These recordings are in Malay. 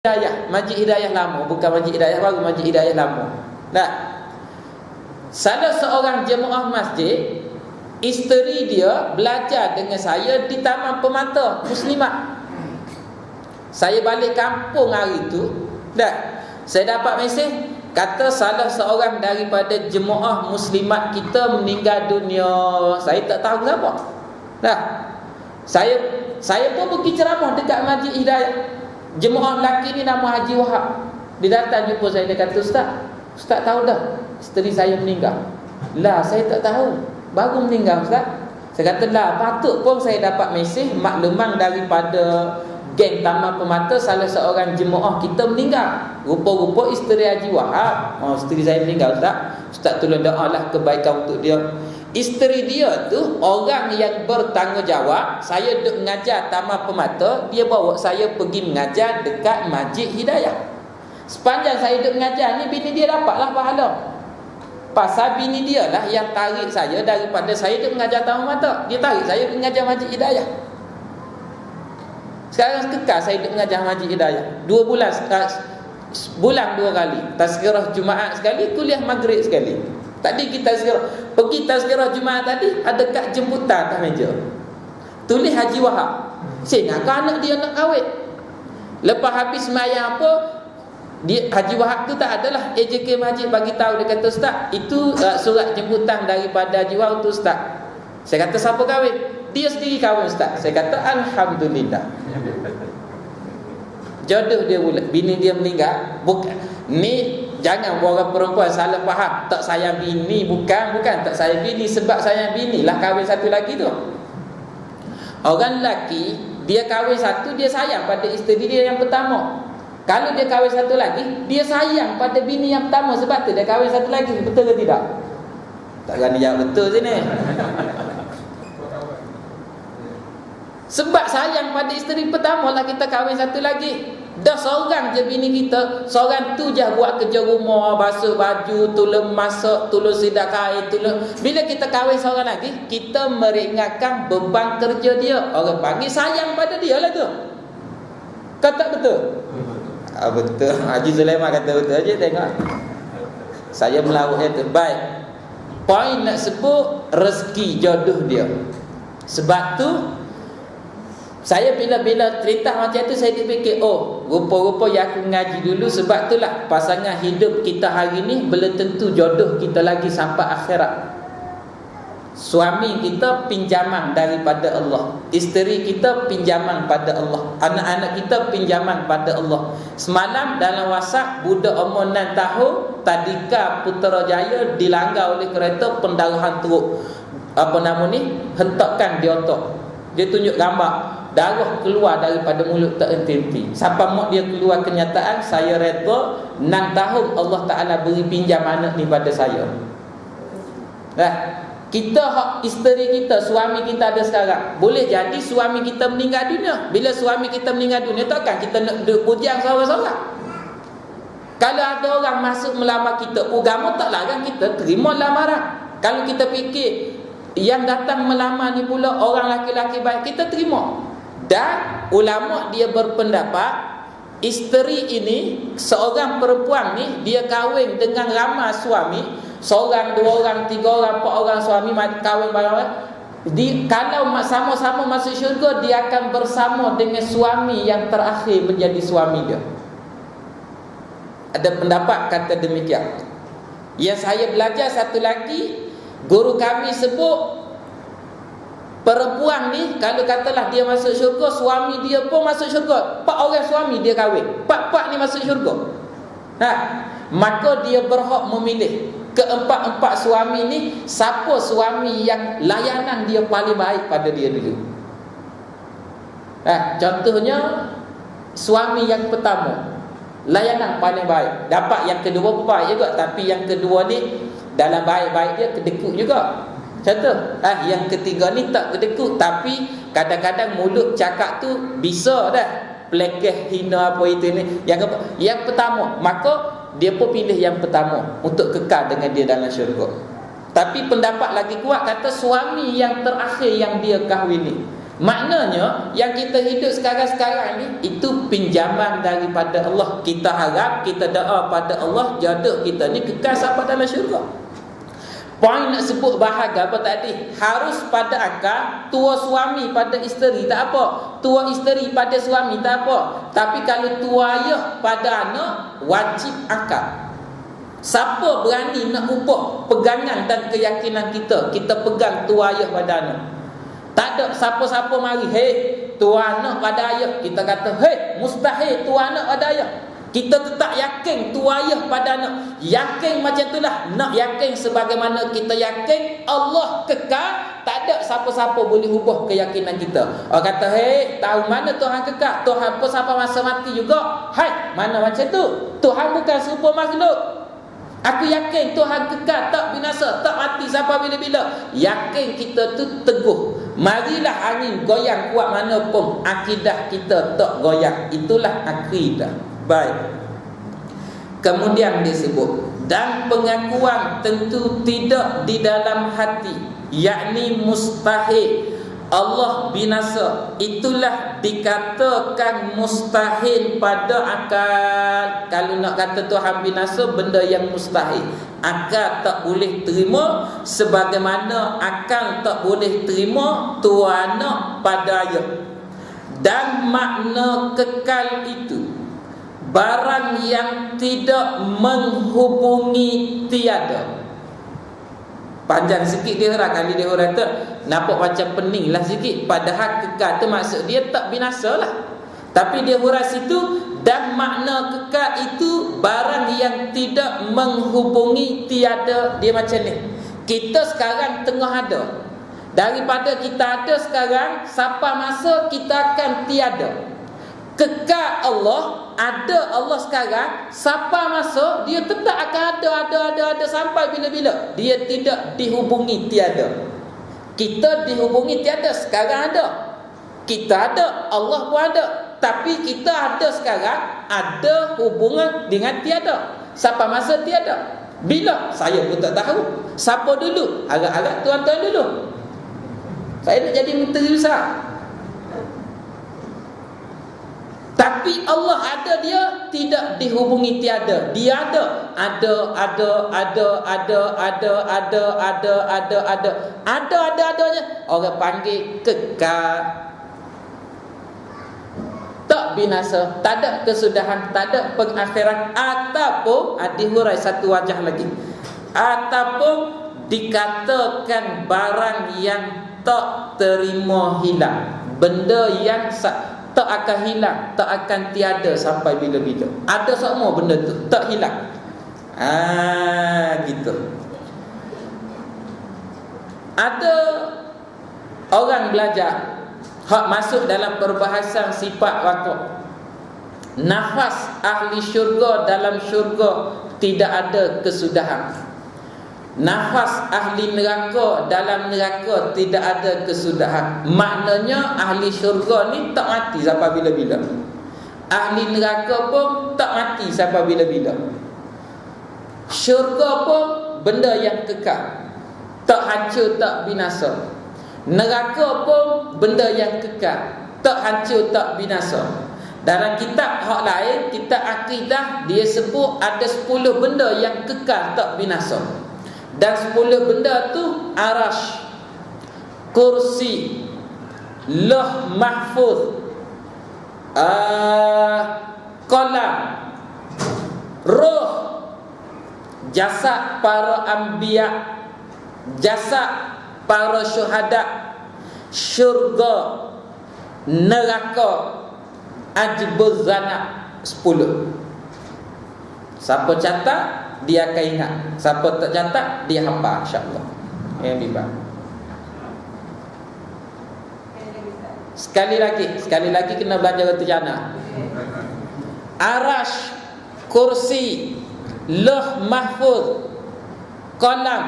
Masjid Hidayah lama, bukan Masjid Hidayah baru, Masjid Hidayah lama. Nah, salah seorang jemaah masjid, isteri dia belajar dengan saya di Taman Permata Muslimat. Saya balik kampung hari tu, saya dapat mesej kata salah seorang daripada jemaah muslimat kita meninggal dunia. Saya tak tahu siapa. Saya pun pergi ceramah dekat Masjid Hidayah. Jemaah lelaki ni nama Haji Wahab. Dia datang jumpa saya, dia kata, Ustaz tahu dah isteri saya meninggal. Lah, saya tak tahu, baru meninggal Ustaz. Saya kata, lah, patut pun saya dapat mesej makluman daripada geng Taman Permata, salah seorang jemaah kita meninggal. Rupa-rupa isteri Haji Wahab. Isteri saya meninggal Ustaz tolong doalah kebaikan untuk dia. Isteri dia tu orang yang bertanggungjawab. Saya duduk mengajar Taman Permata, dia bawa saya pergi mengajar dekat Masjid Hidayah. Sepanjang saya duduk mengajar ni, bini dia dapatlah pahala. Pasal bini dia lah yang tarik saya daripada saya duduk mengajar Taman Permata. Dia tarik saya pergi mengajar Masjid Hidayah. Sekarang kekal saya duduk mengajar Masjid Hidayah 2 bulan, bulan 2 kali. Tazkirah Jumaat sekali, kuliah Maghrib sekali. Tadi kita pergi tazkirah Jumaat tadi, ada kad jemputan atas meja, tulis Haji Wahab. Saya ingat anak dia nak kahwin. Lepas habis sembahyang apa, dia Haji Wahab tu tak adalah AJK Masjid bagi tahu, dia kata, Ustaz, itu surat jemputan daripada Haji Wahab tu Ustaz. Saya kata, siapa kahwin? Dia sendiri kahwin Ustaz. Saya kata, alhamdulillah. Jodoh dia pula, bini dia meninggal. Bukan ni, jangan orang perempuan salah faham, tak sayang bini. Bukan tak sayang bini, sebab sayang bini lah kahwin satu lagi tu. Orang lelaki, dia kahwin satu, dia sayang pada isteri dia yang pertama. Kalau dia kahwin satu lagi, dia sayang pada bini yang pertama, sebab tu dia kahwin satu lagi. Betul ke tidak? Tak berani jawab betul sini. Sebab sayang pada isteri pertama lah kita kahwin satu lagi. Dah seorang je bini kita, seorang tu je buat kerja rumah, basuh baju, tolong masak, tolong sidak kain, tolong. Bila kita kahwin seorang lagi, kita meringankan beban kerja dia. Orang panggil sayang pada dia lah tu. Kata betul? Betul. Haji Sulaiman kata betul aja, tengok. Saya melawaknya tu. Baik. Poin nak sebut rezeki jodoh dia. Sebab tu saya bila cerita macam tu, saya fikir, rupa-rupa yang aku ngaji dulu. Sebab itulah pasangan hidup kita hari ni belum tentu jodoh kita lagi sampai akhirat. Suami kita pinjaman daripada Allah, isteri kita pinjaman pada Allah, anak-anak kita pinjaman pada Allah. Semalam dalam WhatsApp, budak umur 6 tahun tadika Putrajaya dilanggar oleh kereta, pendarahan teruk. Hentakan di otak. Dia tunjuk gambar, darah keluar daripada mulut tak henti-henti. Sampai mak dia keluar kenyataan, saya reda 6 tahun Allah Ta'ala beri pinjam anak ni pada saya. Kita hak isteri kita, suami kita ada sekarang. Boleh jadi suami kita meninggal dunia. Bila suami kita meninggal dunia, takkan kita nak duduk bujang seorang-seorang. Kalau ada orang masuk melamar kita, agama tak larang kita terima lamaran. Kalau kita fikir yang datang melamar ni pula orang laki-laki baik, kita terima. Dan ulama dia berpendapat, isteri ini, seorang perempuan ni, dia kahwin dengan ramai suami, seorang, 2 orang, 3 orang, 4 orang suami kahwin barang-barang. Kalau sama-sama masuk syurga, dia akan bersama dengan suami yang terakhir menjadi suami dia. Ada pendapat kata demikian. Yang saya belajar satu lagi, guru kami sebut, perempuan ni kalau katalah dia masuk syurga, suami dia pun masuk syurga. 4 orang suami dia kahwin, 4 ni masuk syurga. Maka dia berhak memilih keempat-empat suami ni, siapa suami yang layanan dia paling baik pada dia dulu. Contohnya suami yang pertama, layanan paling baik. Dapat yang kedua pun baik juga, tapi yang kedua ni dalam baik-baik dia kedekut juga. Contoh, yang ketiga ni tak kedekut, tapi kadang-kadang mulut cakap tu bisa dah pelekeh, hina apa itu ni. Yang pertama, maka dia pun pilih yang pertama untuk kekal dengan dia dalam syurga. Tapi pendapat lagi kuat kata suami yang terakhir yang dia kahwin ni, Maknanya yang kita hidup sekarang-sekarang ni itu pinjaman daripada Allah. Kita harap, kita doa pada Allah jodoh kita ni kekal sampai dalam syurga. Poin nak sebut bahagia apa tadi? Harus pada akal. Tua suami pada isteri tak apa, tua isteri pada suami tak apa. Tapi kalau tua ayah pada anak, wajib akal. Siapa berani nak ubah pegangan dan keyakinan kita, kita pegang tua ayah pada anak. Tak ada siapa-siapa mari, hei tua anak pada ayah, kita kata hei mustahil tua anak pada ayah. Kita tetap yakin tua ayah pada anak. Yakin macam itulah. Nak yakin sebagaimana kita yakin Allah kekal, tak ada siapa-siapa boleh ubah keyakinan kita. Orang kata hei tahu mana Tuhan kekal, Tuhan pun sampai masa mati juga. Hai, mana macam tu? Tuhan bukan serupa makhluk. Aku yakin Tuhan kekal, tak binasa, tak mati sampai bila-bila. Yakin kita tu teguh. Marilah angin goyang kuat mana pun, akidah kita tak goyang. Itulah akidah. Baik. Kemudian disebut, dan pengakuan tentu tidak di dalam hati, yakni mustahil Allah binasa. Itulah dikatakan mustahil pada akal. Kalau nak kata Tuhan binasa, benda yang mustahil, akal tak boleh terima. Sebagaimana akal tak boleh terima tua anak pada ayah. Dan makna kekal itu barang yang tidak menghubungi tiada. Panjang sikit dia huraikan. Kali dia huraikan nampak macam pening lah sikit. Padahal kekal tu maksud dia tak binasa lah. Tapi dia hurai situ, dan makna kekal itu barang yang tidak menghubungi tiada. Dia macam ni, kita sekarang tengah ada. Daripada kita ada sekarang, sampai masa kita akan tiada. Kekal Allah, ada Allah sekarang, sampai masa dia tetap akan ada sampai bila-bila. Dia tidak dihubungi tiada. Kita dihubungi tiada, sekarang ada. Kita ada, Allah pun ada. Tapi kita ada sekarang, ada hubungan dengan tiada. Sampai masa tiada. Bila? Saya pun tak tahu. Siapa dulu? Harap-harap tuan-tuan dulu. Saya nak jadi menteri besar. Tapi Allah ada, dia tidak dihubungi tiada. Dia ada. Ada-adanya. Orang panggil kekal. Tak binasa, tak ada kesudahan, tak ada pengakhiran. Ataupun dihurai satu wajah lagi. Ataupun dikatakan barang yang tak terima hilang. Benda yang tak akan hilang, tak akan tiada sampai bila-bila. Ada semua benda tu, tak hilang. Gitu. Ada orang belajar hak masuk dalam perbahasan sifat wakaf. Nafas ahli syurga dalam syurga tidak ada kesudahan. Nafas ahli neraka dalam neraka tidak ada kesudahan. Maknanya ahli syurga ni tak mati sampai bila-bila. Ahli neraka pun tak mati sampai bila-bila. Syurga pun benda yang kekal, tak hancur, tak binasa. Neraka pun benda yang kekal, tak hancur, tak binasa. Dalam kitab hak lain, kitab akidah, dia sebut ada 10 benda yang kekal, tak binasa. Dan 10 benda tu arash, kursi, lauh mahfuz, qalam, roh, jasad para anbiya, jasad para syuhada, syurga, neraka, ajbuz zanab. 10. Siapa catat dia akan ingat, siapa tak catat dia hafal insya-Allah. Yang lebih. Sekali lagi kena belajar terjana. Arash, kursi, lauh mahfuz, qalam,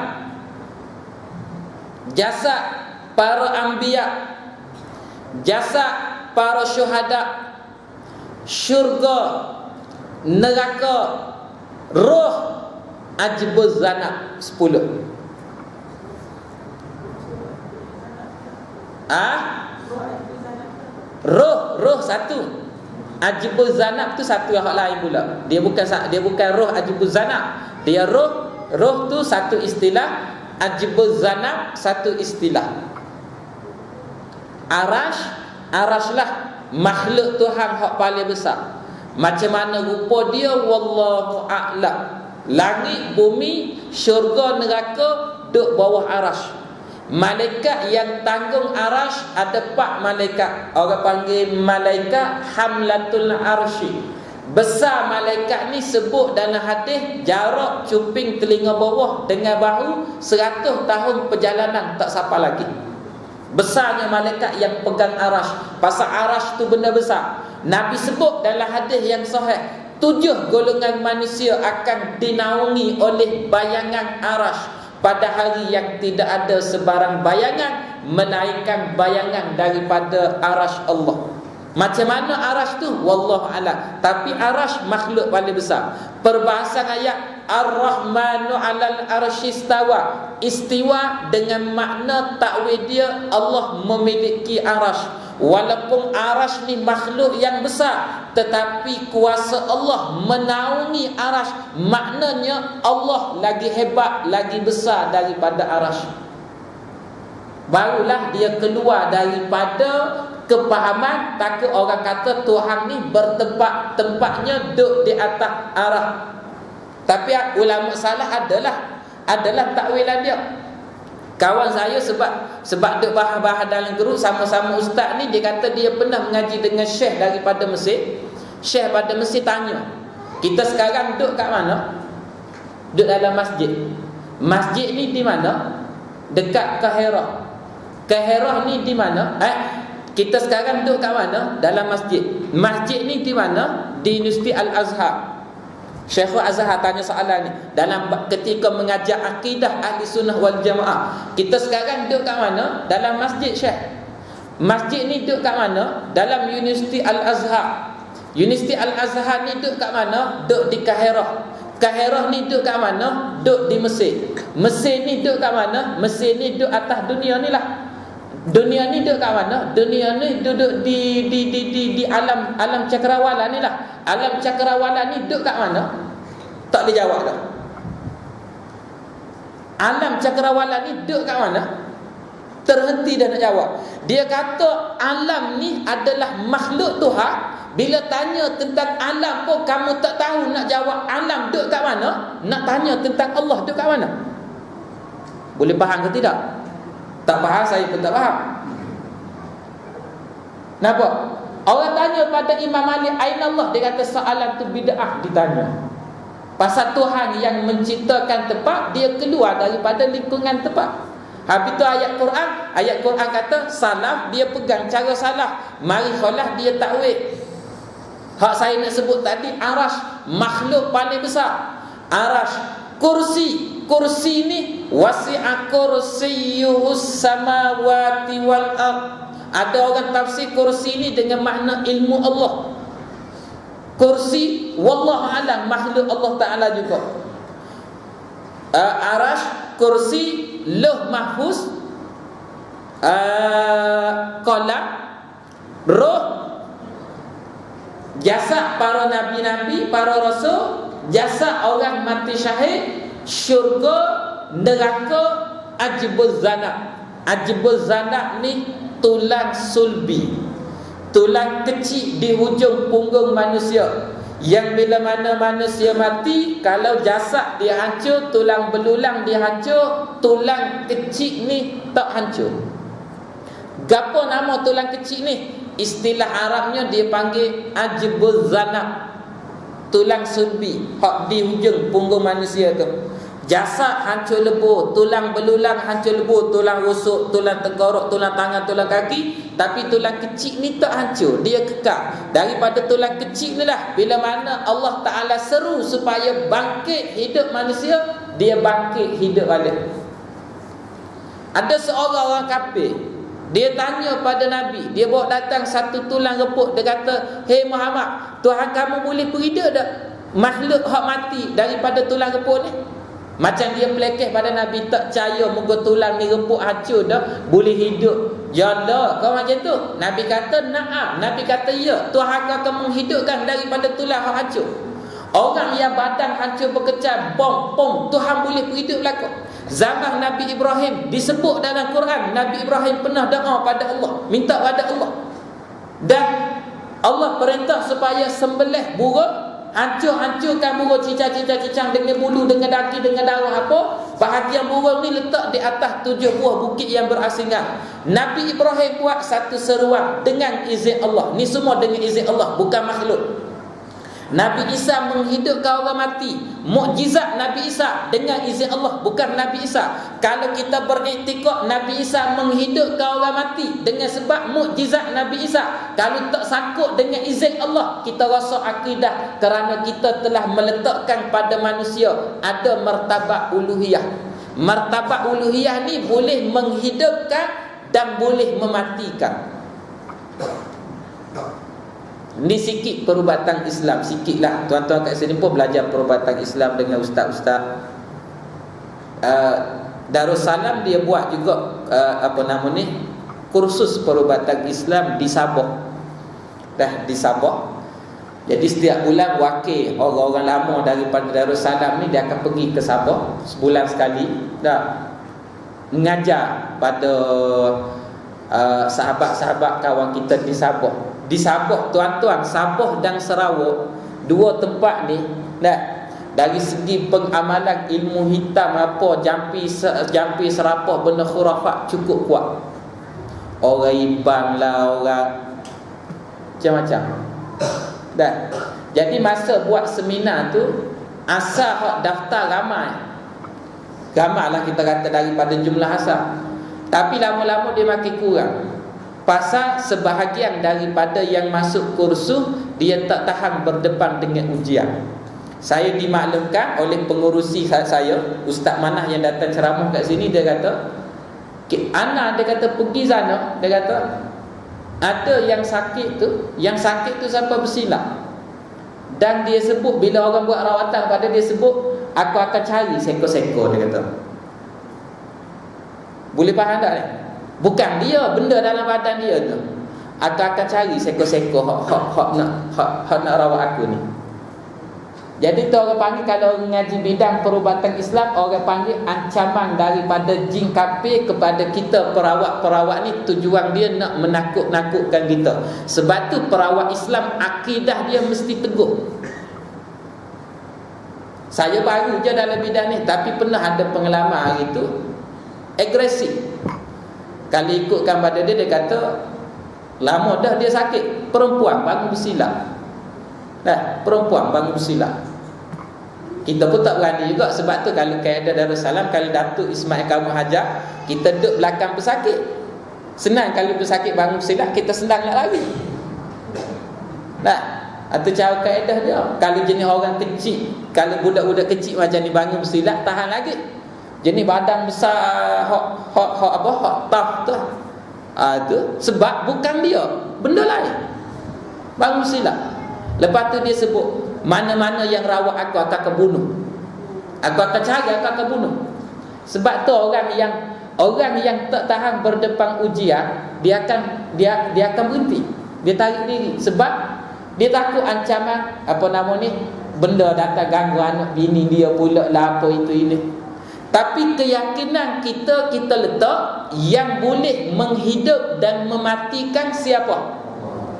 jasad para anbiya, jasad para syuhada, syurga, neraka, roh, ajbuz zanab. 10. Roh satu. Ajibuz zanab tu satu yang lain pula. Dia bukan roh ajibuz zanab. Dia roh tu satu istilah, ajibuz zanab satu istilah. Arash lah makhluk Tuhan hak paling besar. Macam mana rupa dia wallahu a'lam. Langit, bumi, syurga, neraka duduk bawah arash. Malaikat yang tanggung arash ada 4 malaikat. Orang panggil malaikat hamlatul arsy. Besar malaikat ni sebut dalam hadis jarak cuping telinga bawah dengan bahu 100 tahun perjalanan tak sampai lagi. Besarnya malaikat yang pegang arash. Pasal arash tu benda besar. Nabi sebut dalam hadis yang sahih, 7 golongan manusia akan dinaungi oleh bayangan arash pada hari yang tidak ada sebarang bayangan melainkan bayangan daripada arash Allah. Macam mana arash tu? Wallahu a'lam. Tapi arash makhluk paling besar. Perbahasan ayat Ar-Rahmanu 'alal arsy istawa. Istiwa dengan makna takwil dia Allah memiliki arash. Walaupun arash ni makhluk yang besar, tetapi kuasa Allah menaungi arash. Maknanya Allah lagi hebat, lagi besar daripada arash. Barulah dia keluar daripada kepahaman takut orang kata Tuhan ni tempatnya duduk di atas arah. Tapi ulama salah adalah takwilan dia. Kawan saya sebab duk bahas-bahas dalam grup sama-sama ustaz ni, dia kata dia pernah mengaji dengan syekh daripada Mesir. Syekh pada Mesir tanya, kita sekarang duduk kat mana? Duduk dalam masjid. Masjid ni di mana? Dekat Kahirah. Kahirah ni di mana? Kita sekarang duduk kat mana? Dalam masjid. Masjid ni di mana? Di Universiti Al-Azhar. Syekhul Azhar tanya soalan ni dalam ketika mengajar akidah ahli sunnah wal jamaah. Kita sekarang duduk kat mana? Dalam masjid Syekh. Masjid ni duduk kat mana? Dalam Universiti Al-Azhar. Universiti Al-Azhar ni duduk kat mana? Duduk di Kahirah. Kahirah ni duduk kat mana? Duduk di Mesir. Mesir ni duduk kat mana? Mesir ni duduk atas dunia ni lah. Dunia ni duduk kat mana? Dunia ni duduk di alam cakrawala ni lah. Alam cakrawala ni duduk kat mana? Tak boleh jawab dah. Alam cakrawala ni duduk kat mana? Terhenti dah nak jawab. Dia kata alam ni adalah makhluk Tuhan. Bila tanya tentang alam pun kamu tak tahu nak jawab alam duduk kat mana. Nak tanya tentang Allah duduk kat mana? Boleh faham ke tidak? Tak faham, saya pun tak faham. Nampak? Orang tanya pada Imam Malik, Aina Allah? Dia kata soalan tu bid'ah ditanya. Pasal Tuhan yang menciptakan tempat, dia keluar daripada lingkungan tempat. Habis tu ayat Quran kata salaf, dia pegang cara salaf. Mari khalah dia takwil. Hak saya nak sebut tadi, arash makhluk paling besar. Arash, kursi ni wasi'a kursiyyuhus samawati wal ard. Ada orang tafsir kursi ni dengan makna ilmu Allah. Kursi wallahu alam makhluk Allah Taala juga. Arash, kursi, lauh mahfuz, qalam, roh, jasad para nabi-nabi, para rasul, jasad orang mati syahid, syurga, neraka, ajibuz zanab. Ajibuz zanab ni tulang sulbi, tulang kecil di hujung punggung manusia, yang bila mana manusia mati, kalau jasad dia hancur, tulang belulang dia hancur, tulang kecil ni tak hancur. Gapo nama tulang kecil ni? Istilah Arabnya dia panggil ajibuz zanab, tulang sulbi hak di hujung punggung manusia tu. Jasad hancur lebur, tulang belulang hancur lebur, tulang rusuk, tulang tengkorak, tulang tangan, tulang kaki. Tapi tulang kecil ni tak hancur, dia kekal. Daripada tulang kecil ni lah, bila mana Allah Ta'ala seru supaya bangkit hidup manusia, dia bangkit hidup balik. Ada seorang orang kafir, dia tanya pada Nabi, dia bawa datang satu tulang repuk. Dia kata, "Hei Muhammad, Tuhan kamu boleh hidup tak makhluk hak mati daripada tulang repuk ni?" Macam dia pelekeh pada Nabi, tak percaya muka tulang ni repuk hancur dah, boleh hidup Ya Allah, kau macam tu. Nabi kata na'am. Nabi kata ya. Tuhan akan menghidupkan daripada tulang yang hancur. Orang yang badan hancur berkecam, bom, Tuhan boleh hidup belaka. Zaman Nabi Ibrahim disebut dalam Quran, Nabi Ibrahim pernah doa pada Allah, minta pada Allah. Dan Allah perintah supaya sembelih burung, hancurkan burung cicang dengan bulu, dengan daging, dengan darah apa. Bahagian burung ni letak di atas 7 buah bukit yang berasingan. Nabi Ibrahim buat satu seruan dengan izin Allah. Ni semua dengan izin Allah, bukan makhluk. Nabi Isa menghidupkan orang mati. Mukjizat Nabi Isa dengan izin Allah, bukan Nabi Isa. Kalau kita beriktikad Nabi Isa menghidupkan orang mati dengan sebab mukjizat Nabi Isa, kalau tak sangkut dengan izin Allah, kita rasa akidah kerana kita telah meletakkan pada manusia ada martabat uluhiyah. Martabat uluhiyah ni boleh menghidupkan dan boleh mematikan. Ni sikit perubatan Islam, sikit lah. Tuan-tuan kat sini pun belajar perubatan Islam dengan ustaz-ustaz. Darussalam dia buat juga kursus perubatan Islam di Sabah. Di Sabah. Jadi setiap bulan wakil orang-orang lama daripada Darussalam ni dia akan pergi ke Sabah sebulan sekali mengajar pada sahabat-sahabat kawan kita di Sabah. Di Sabah, tuan-tuan, Sabah dan Sarawak, dua tempat ni dari segi pengamalan ilmu hitam apa, jampi serapah, benda khurafat cukup kuat. Orang ibang lah, orang macam-macam. Jadi masa buat seminar tu, asal hak daftar ramai lah kita kata daripada jumlah asal. Tapi lama-lama dia makin kurang. Pasal sebahagian daripada yang masuk kursus dia tak tahan berdepan dengan ujian. Saya dimaklumkan oleh pengurusi saya, Ustaz Manah yang datang ceramah kat sini, dia kata, Ana, dia kata pergi sana, dia kata ada yang sakit tu sampai bersilap. Dan dia sebut bila orang buat rawatan pada dia sebut, aku akan cari seko-seko, dia kata. Boleh faham tak ni? Bukan dia, benda dalam badan dia tu. Aku akan cari seko-seko hak nak rawat aku ni. Jadi tu orang panggil, kalau mengaji bidang perubatan Islam, orang panggil ancaman daripada jin kafir kepada kita perawat-perawat ni. Tujuan dia nak menakut-nakutkan kita. Sebab tu perawat Islam akidah dia mesti teguh. Saya baru je dalam bidang ni, tapi pernah ada pengalaman hari tu agresif. Kalau ikutkan pada dia, dia kata lama dah dia sakit. Perempuan bangun bersilap. Perempuan bangun bersilap. Kita pun tak berani juga. Sebab tu kalau kaedah Darussalam, kalau Datuk Ismail kamu hajar, kita duduk belakang pesakit. Senang kalau pesakit bangun bersilap, kita senang nak lari. Itu cara kaedah dia. Kalau jenis orang kecil, kalau budak-budak kecil macam ni bangun bersilap, tahan lagi. Jenis badan besar hak taf tu. Tu sebab bukan dia, benda lain. Bangun silap. Lepas tu dia sebut, mana-mana yang rawat aku akan kebunuh. Aku akan cari, aku akan bunuh. Sebab tu orang yang tak tahan berdepan ujian, dia akan berhenti. Dia tarik diri sebab dia takut ancaman benda datang ganggu anak bini dia pula lah, apa itu ini. Tapi keyakinan kita letak yang boleh menghidup dan mematikan siapa?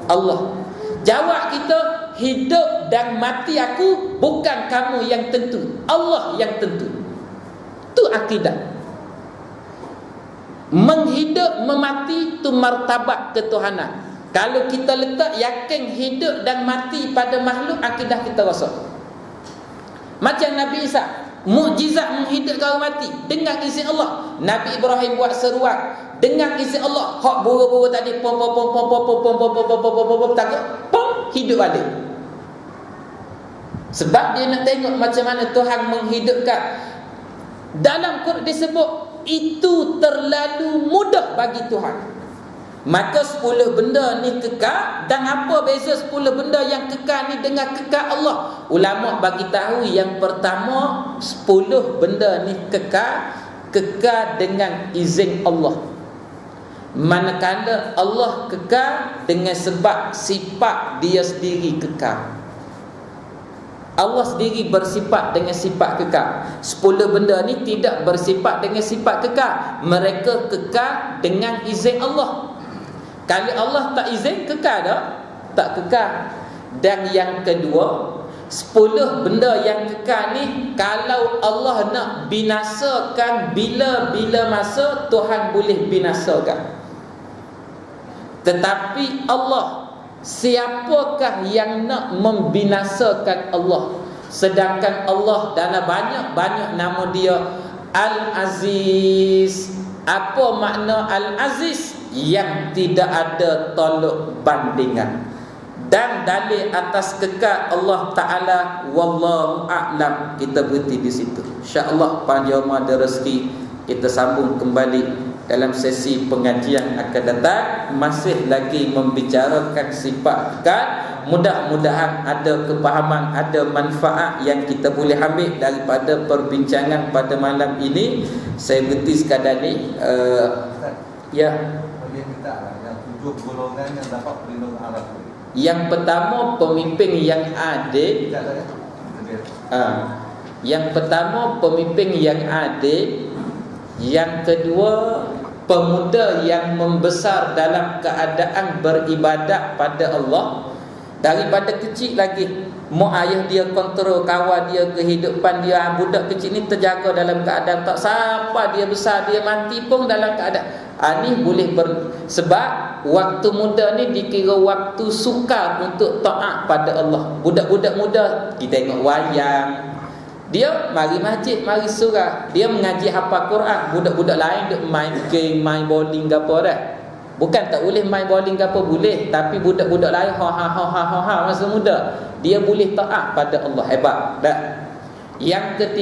Allah. Jawab kita, hidup dan mati aku bukan kamu yang tentu, Allah yang tentu. Itu akidah. Menghidup memati itu martabat ketuhanan. Kalau kita letak yakin hidup dan mati pada makhluk, akidah kita rosak. Macam Nabi Isa, mukjizat menghidupkan orang mati dengan izin Allah. Nabi Ibrahim buat seruan dengan izin Allah. Hak buru-buru tadi pom takut pom hidup balik. Sebab dia nak tengok macam mana Tuhan menghidupkan. Dalam Quran disebut itu terlalu mudah bagi Tuhan. Maka 10 benda ni kekal. Dan apa beza 10 benda yang kekal ni dengan kekal Allah? Ulama bagi tahu yang pertama, 10 benda ni kekal dengan izin Allah. Manakala Allah kekal dengan sebab sifat dia sendiri kekal. Allah sendiri bersifat dengan sifat kekal. 10 benda ni tidak bersifat dengan sifat kekal. Mereka kekal dengan izin Allah. Kalau Allah tak izin, kekal tak? Tak kekal. Dan yang kedua, 10 benda yang kekal ni, kalau Allah nak binasakan bila-bila masa, Tuhan boleh binasakan. Tetapi Allah, siapakah yang nak membinasakan Allah? Sedangkan Allah dalam banyak-banyak nama dia Al-Aziz. Apa makna Al-Aziz? Yang tidak ada tolak bandingan. Dan dalil atas kekal Allah Ta'ala, wallahu a'lam. Kita berhenti di situ. InsyaAllah panjang ada rezeki, kita sambung kembali dalam sesi pengajian akan datang, masih lagi membicarakan sifat kekal. Mudah-mudahan ada kepahaman, ada manfaat yang kita boleh ambil daripada perbincangan pada malam ini. Saya berhenti sekadar ni. Ya. Yang 7 golongan yang dapat perlindungan Arab. Yang pertama, pemimpin yang adil. Yang pertama, pemimpin yang adil. Yang kedua, pemuda yang membesar dalam keadaan beribadat pada Allah. Daripada kecil lagi, mak ayah dia kontrol kawan dia, kehidupan dia. Budak kecil ni terjaga dalam keadaan tak sampai dia besar, dia mati pun dalam keadaan ni boleh sebab waktu muda ni dikira waktu sukar untuk taat pada Allah. Budak-budak muda kita tengok wayang, dia mari masjid, mari surau, dia mengaji hafal Quran. Budak-budak lain duk main game, main bowling ke apa dah. Bukan tak boleh main bowling ke apa, boleh. Tapi budak-budak lain ha masa muda, dia boleh taat pada Allah. Hebat dah. Yang ketiga,